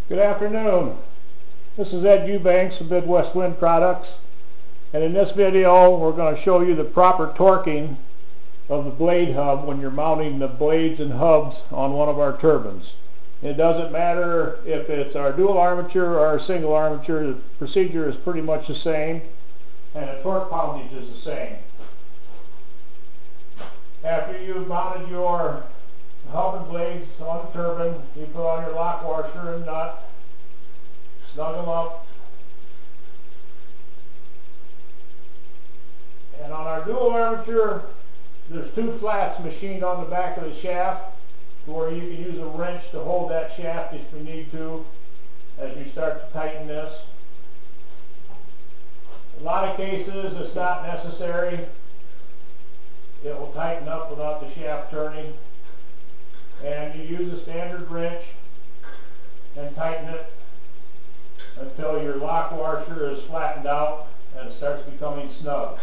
Good afternoon. This is Ed Eubanks of Midwest Wind Products, and in this video we're going to show you the proper torquing of the blade hub when you're mounting the blades and hubs on one of our turbines. It doesn't matter if it's our dual armature or our single armature, the procedure is pretty much the same and the torque poundage is the same. After you've mounted your hub and blades on the turbine, you put on your lock washer and nut, snug them up, and on our dual armature there's two flats machined on the back of the shaft where you can use a wrench to hold that shaft if you need to as you start to tighten this. In a lot of cases it's not necessary. It will tighten up without the shaft turning. And you use a standard wrench and tighten it until your lock washer is flattened out and it starts becoming snug.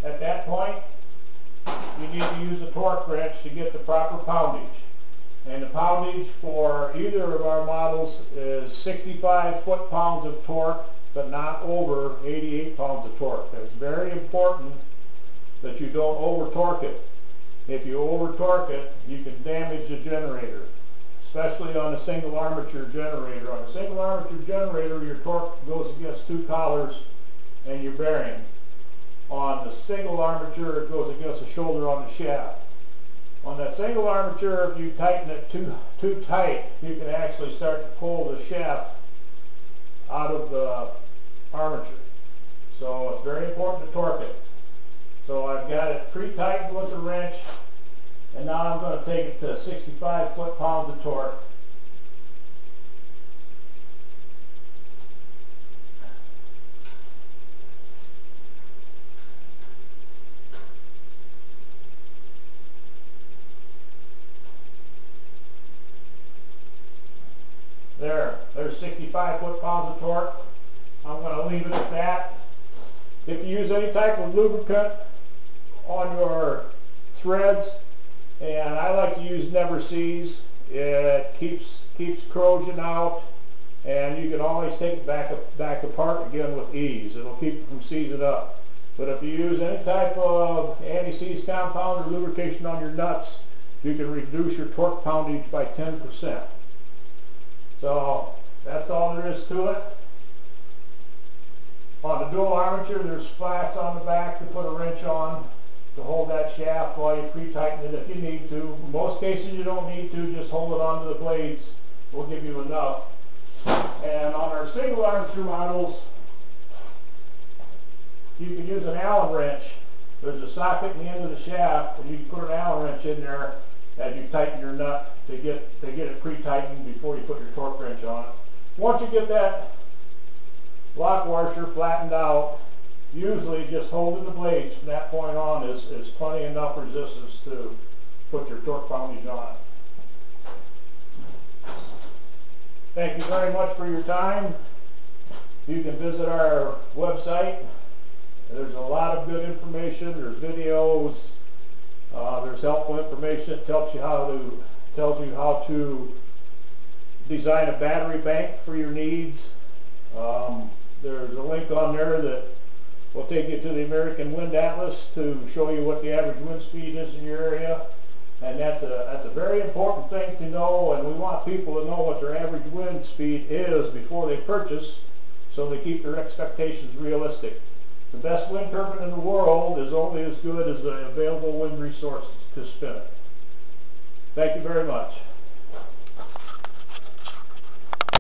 At that point, you need to use a torque wrench to get the proper poundage. And the poundage for either of our models is 65 foot-pounds of torque, but not over 88 pounds of torque. That's very important that you don't over torque it. If you over torque it, you can damage the generator, especially on a single armature generator. On a single armature generator, your torque goes against two collars and your bearing. On the single armature, it goes against the shoulder on the shaft. On that single armature, if you tighten it too tight, you can actually start to pull the shaft out of the armature. So it's very important to torque it. So I've got it pre-tightened with the wrench, and now I'm going to take it to 65 foot-pounds of torque. There's 65 foot-pounds of torque. I'm going to leave it at that. If you use any type of lubricant on your threads, and I like to use Never Seize. It keeps corrosion out, and you can always take it back apart again with ease. It'll keep it from seizing up. But if you use any type of anti-seize compound or lubrication on your nuts, you can reduce your torque poundage by 10%. So that's all there is to it. On the dual armature, there's flats on the back to put a wrench on to hold that shaft while you pre-tighten it if you need to. In most cases you don't need to, just hold it onto the blades will give you enough. And on our single armature models, you can use an Allen wrench. There's a socket in the end of the shaft, and you can put an Allen wrench in there as you tighten your nut to get it pre-tightened before you put your torque wrench on it. Once you get that lock washer flattened out, usually just holding the blades from that point on is plenty enough resistance to put your torque poundage on it. Thank you very much for your time. You can visit our website. There's a lot of good information. There's videos. There's helpful information that tells you how to design a battery bank for your needs. There's a link on there that will take you to the American Wind Atlas to show you what the average wind speed is in your area. And that's a very important thing to know, and we want people to know what their average wind speed is before they purchase, so they keep their expectations realistic. The best wind turbine in the world is only as good as the available wind resources to spin it. Thank you very much.